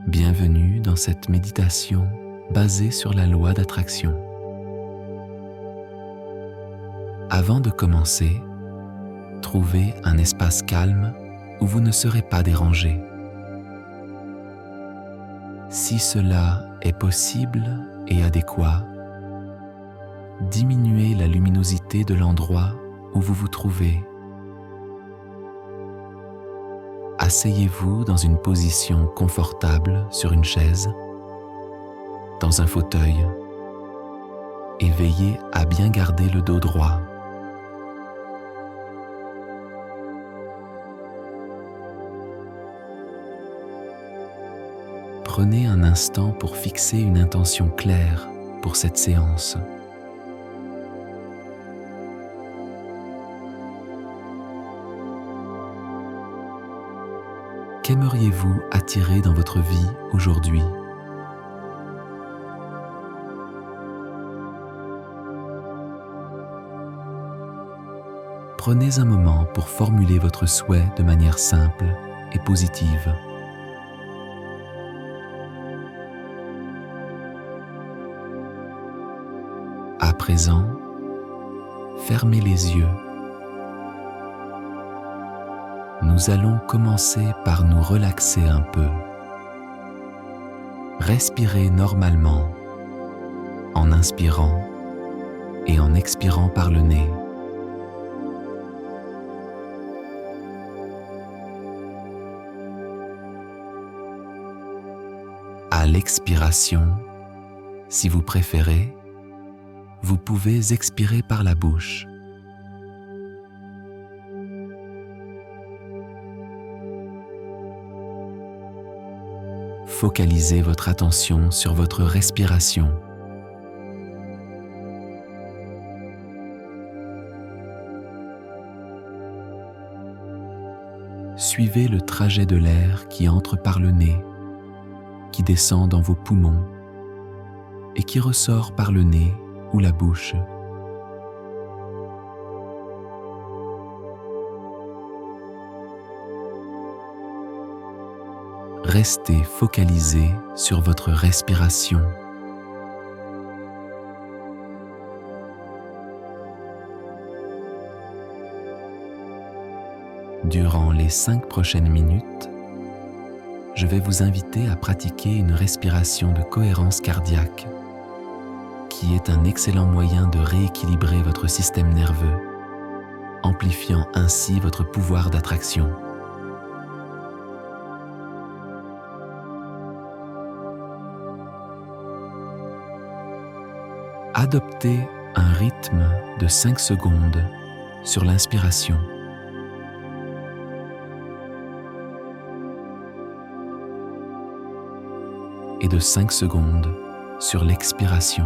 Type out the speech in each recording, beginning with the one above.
Bienvenue dans cette méditation basée sur la loi d'attraction. Avant de commencer, trouvez un espace calme où vous ne serez pas dérangé. Si cela est possible et adéquat, diminuez la luminosité de l'endroit où vous vous trouvez. Asseyez-vous dans une position confortable sur une chaise, dans un fauteuil, et veillez à bien garder le dos droit. Prenez un instant pour fixer une intention claire pour cette séance. Qu'aimeriez-vous attirer dans votre vie aujourd'hui? Prenez un moment pour formuler votre souhait de manière simple et positive. À présent, fermez les yeux. Nous allons commencer par nous relaxer un peu. Respirez normalement, en inspirant et en expirant par le nez. À l'expiration, si vous préférez, vous pouvez expirer par la bouche. Focalisez votre attention sur votre respiration. Suivez le trajet de l'air qui entre par le nez, qui descend dans vos poumons et qui ressort par le nez ou la bouche. Restez focalisé sur votre respiration. Durant les 5 prochaines minutes, je vais vous inviter à pratiquer une respiration de cohérence cardiaque, qui est un excellent moyen de rééquilibrer votre système nerveux, amplifiant ainsi votre pouvoir d'attraction. Adoptez un rythme de 5 secondes sur l'inspiration et de 5 secondes sur l'expiration.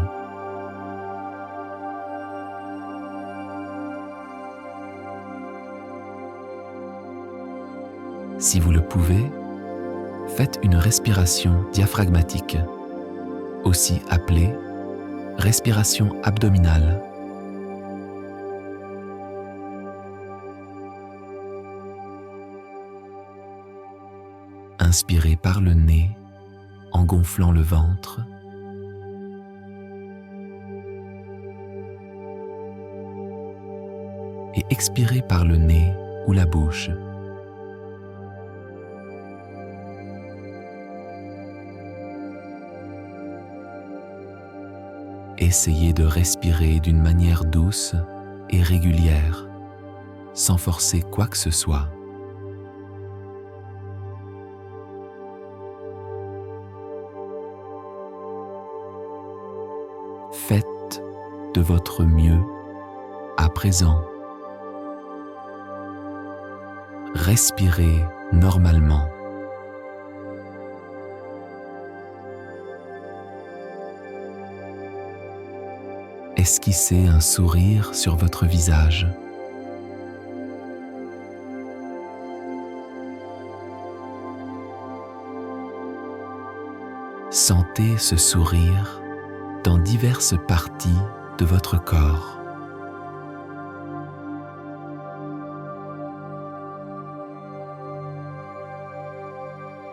Si vous le pouvez, faites une respiration diaphragmatique, aussi appelée respiration abdominale. Inspirez par le nez en gonflant le ventre. Et expirez par le nez ou la bouche. Essayez de respirer d'une manière douce et régulière, sans forcer quoi que ce soit. Faites de votre mieux à présent. Respirez normalement. Esquissez un sourire sur votre visage. Sentez ce sourire dans diverses parties de votre corps.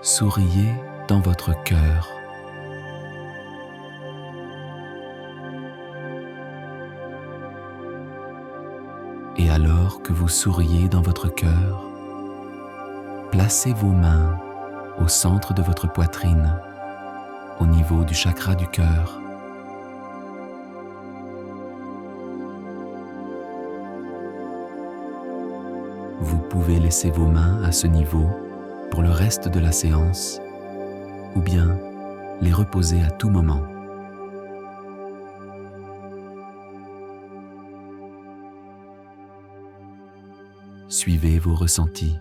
Souriez dans votre cœur. Et alors que vous souriez dans votre cœur, placez vos mains au centre de votre poitrine, au niveau du chakra du cœur. Vous pouvez laisser vos mains à ce niveau pour le reste de la séance, ou bien les reposer à tout moment. Suivez vos ressentis.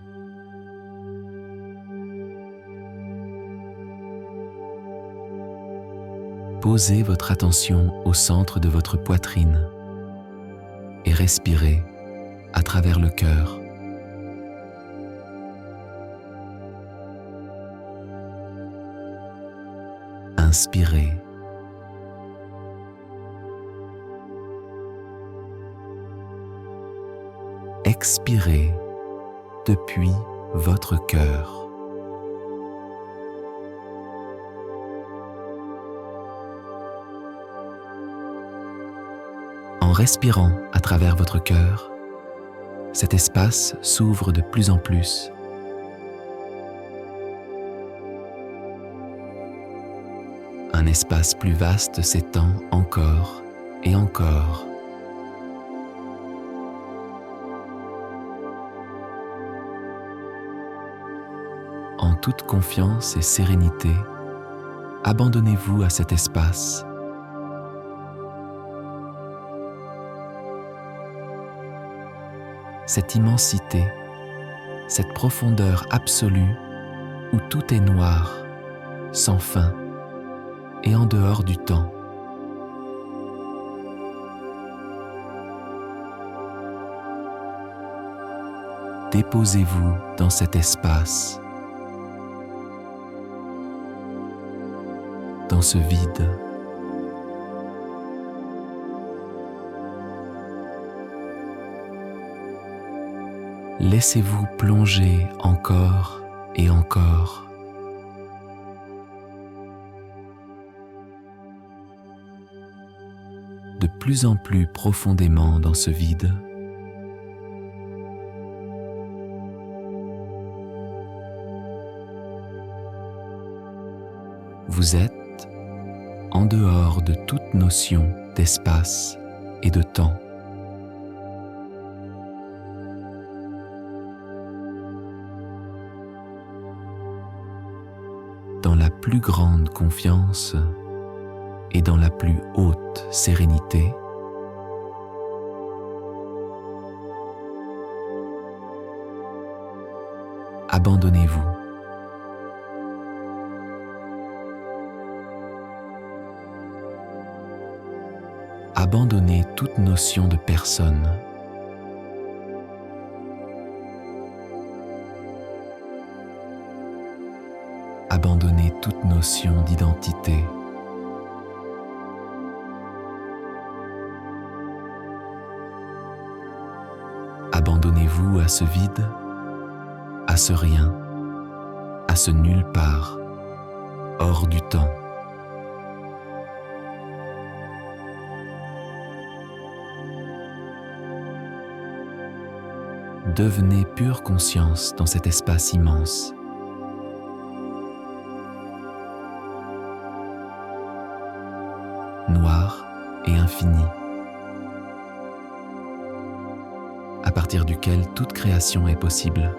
Posez votre attention au centre de votre poitrine et respirez à travers le cœur. Inspirez. Expirez depuis votre cœur. En respirant à travers votre cœur, cet espace s'ouvre de plus en plus. Un espace plus vaste s'étend encore et encore. En toute confiance et sérénité, abandonnez-vous à cet espace. Cette immensité, cette profondeur absolue où tout est noir, sans fin et en dehors du temps. Déposez-vous dans cet espace, dans ce vide. Laissez-vous plonger encore et encore. De plus en plus profondément dans ce vide. Vous êtes en dehors de toute notion d'espace et de temps. Dans la plus grande confiance et dans la plus haute sérénité, abandonnez-vous. Abandonnez toute notion de personne. Abandonnez toute notion d'identité. Abandonnez-vous à ce vide, à ce rien, à ce nulle part, hors du temps. Devenez pure conscience dans cet espace immense. Noir et infini, à partir duquel toute création est possible.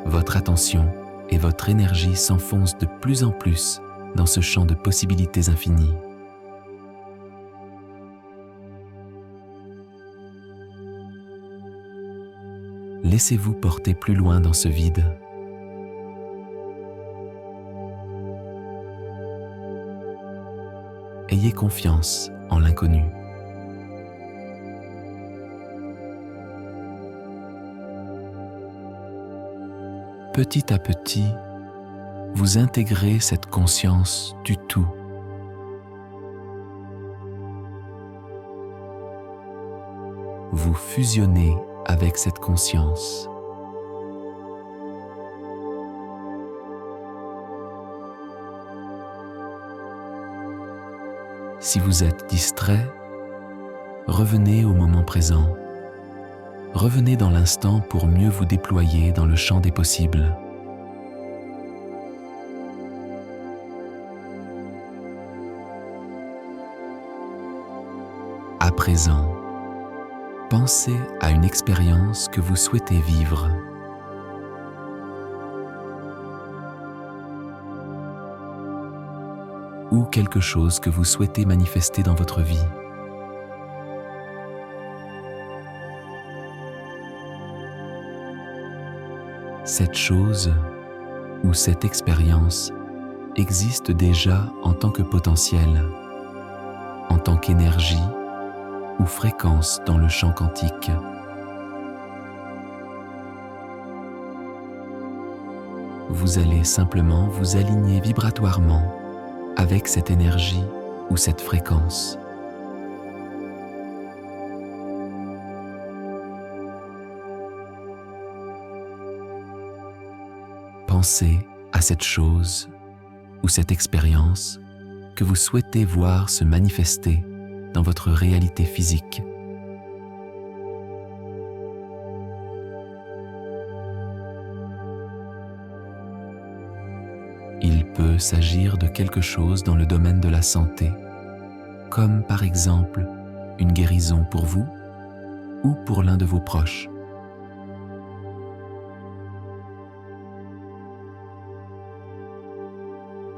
Votre attention et votre énergie s'enfoncent de plus en plus dans ce champ de possibilités infinies. Laissez-vous porter plus loin dans ce vide. Ayez confiance en l'inconnu. Petit à petit, vous intégrez cette conscience du tout. Vous fusionnez avec cette conscience. Si vous êtes distrait, revenez au moment présent. Revenez dans l'instant pour mieux vous déployer dans le champ des possibles. À présent, pensez à une expérience que vous souhaitez vivre. Ou quelque chose que vous souhaitez manifester dans votre vie. Cette chose ou cette expérience existe déjà en tant que potentiel, en tant qu'énergie ou fréquence dans le champ quantique. Vous allez simplement vous aligner vibratoirement avec cette énergie ou cette fréquence. Pensez à cette chose ou cette expérience que vous souhaitez voir se manifester dans votre réalité physique. Il peut s'agir de quelque chose dans le domaine de la santé, comme par exemple une guérison pour vous ou pour l'un de vos proches.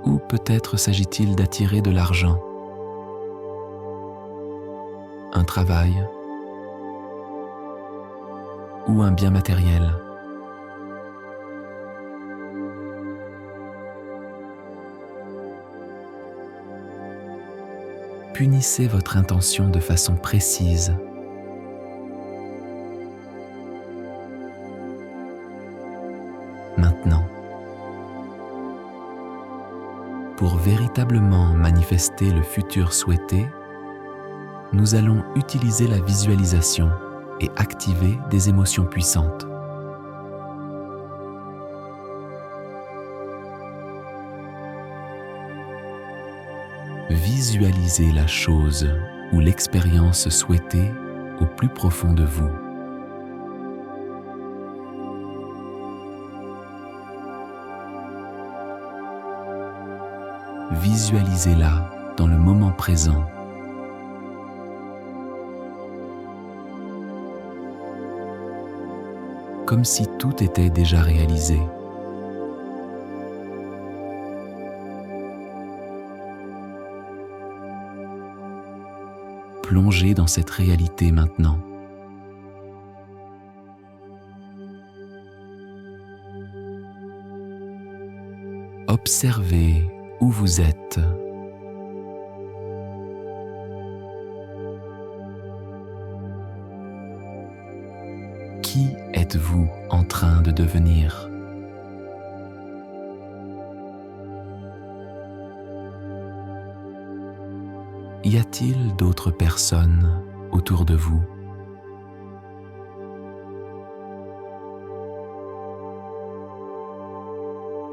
Ou peut-être s'agit-il d'attirer de l'argent, un travail ou un bien matériel. Punissez votre intention de façon précise. Maintenant, pour véritablement manifester le futur souhaité, nous allons utiliser la visualisation et activer des émotions puissantes. Visualisez la chose ou l'expérience souhaitée au plus profond de vous. Visualisez-la dans le moment présent. Comme si tout était déjà réalisé. Plongez dans cette réalité maintenant. Observez où vous êtes. Qui êtes-vous en train de devenir ? Y a-t-il d'autres personnes autour de vous ?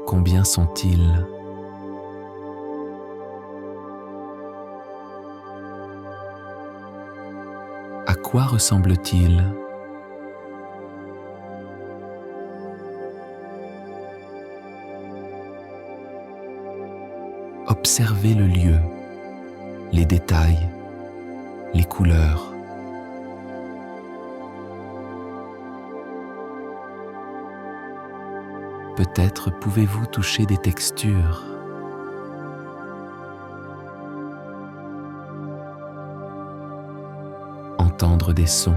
Combien sont-ils ? À quoi ressemblent-ils ? Observez le lieu, les détails, les couleurs. Peut-être pouvez-vous toucher des textures. Entendre des sons.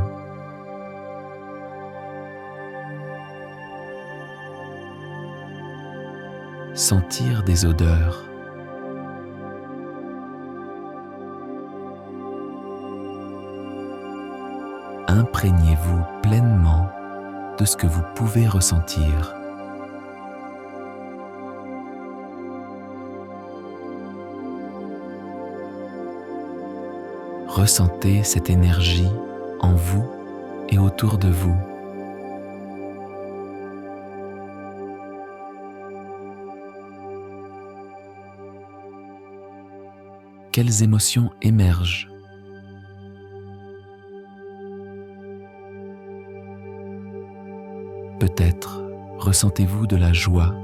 Sentir des odeurs. Imprégnez-vous pleinement de ce que vous pouvez ressentir. Ressentez cette énergie en vous et autour de vous. Quelles émotions émergent? Peut-être ressentez-vous de la joie,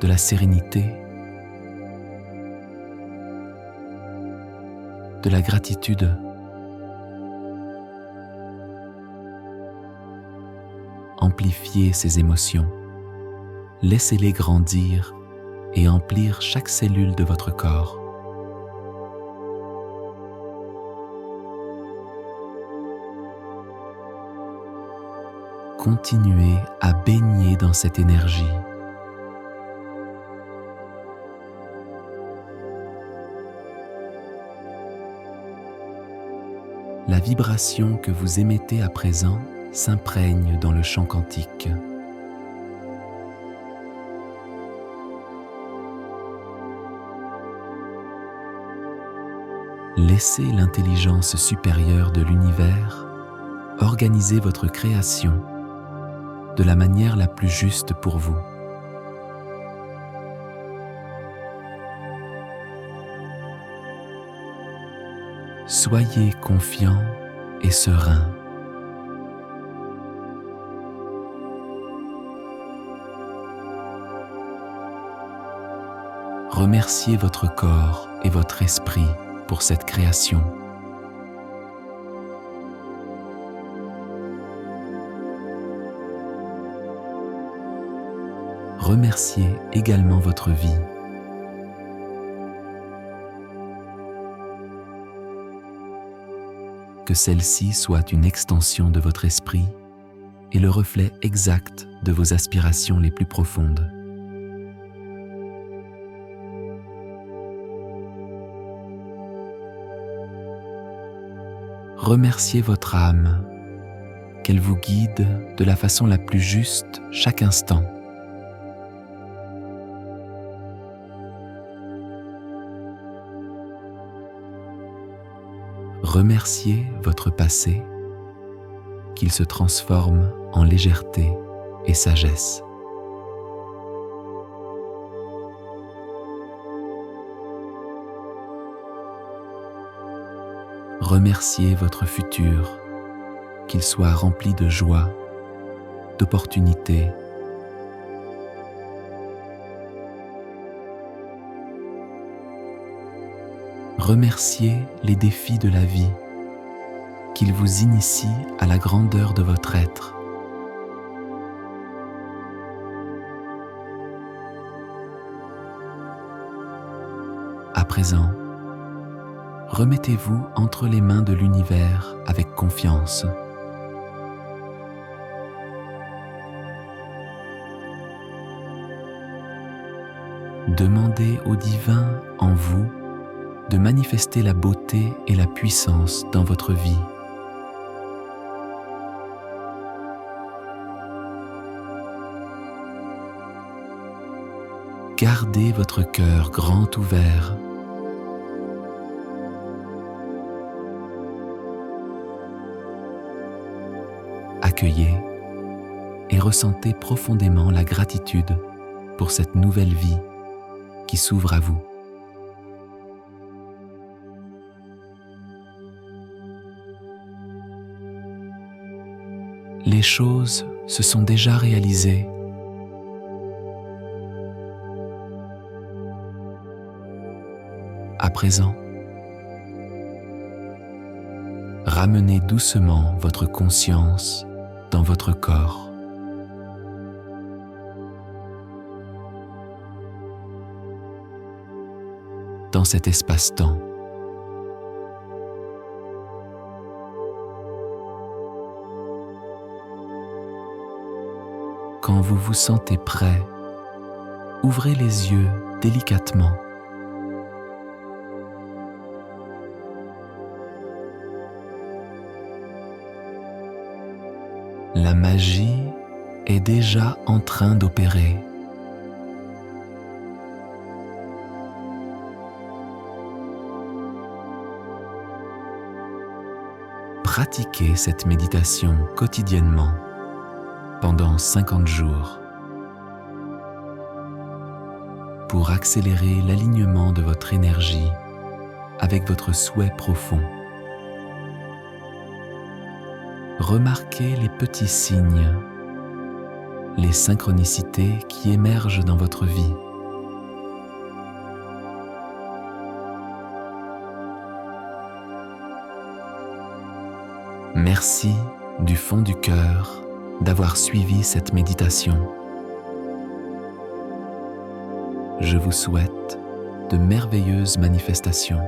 de la sérénité, de la gratitude. Amplifiez ces émotions, laissez-les grandir et emplir chaque cellule de votre corps. Continuez à baigner dans cette énergie. La vibration que vous émettez à présent s'imprègne dans le champ quantique. Laissez l'intelligence supérieure de l'univers organiser votre création de la manière la plus juste pour vous. Soyez confiant et serein. Remerciez votre corps et votre esprit pour cette création. Remerciez également votre vie. Que celle-ci soit une extension de votre esprit et le reflet exact de vos aspirations les plus profondes. Remerciez votre âme, qu'elle vous guide de la façon la plus juste chaque instant. Remerciez votre passé, qu'il se transforme en légèreté et sagesse. Remerciez votre futur, qu'il soit rempli de joie, d'opportunités. Remerciez les défis de la vie, qu'ils vous initient à la grandeur de votre être. À présent, remettez-vous entre les mains de l'univers avec confiance. Demandez au divin en vous de manifester la beauté et la puissance dans votre vie. Gardez votre cœur grand ouvert. Accueillez et ressentez profondément la gratitude pour cette nouvelle vie qui s'ouvre à vous. Les choses se sont déjà réalisées. À présent, ramenez doucement votre conscience dans votre corps. Dans cet espace-temps. Quand vous vous sentez prêt, ouvrez les yeux délicatement. La magie est déjà en train d'opérer. pratiquez cette méditation quotidiennement pendant 50 jours pour accélérer l'alignement de votre énergie avec votre souhait profond. Remarquez les petits signes, les synchronicités qui émergent dans votre vie. Merci du fond du cœur d'avoir suivi cette méditation. Je vous souhaite de merveilleuses manifestations.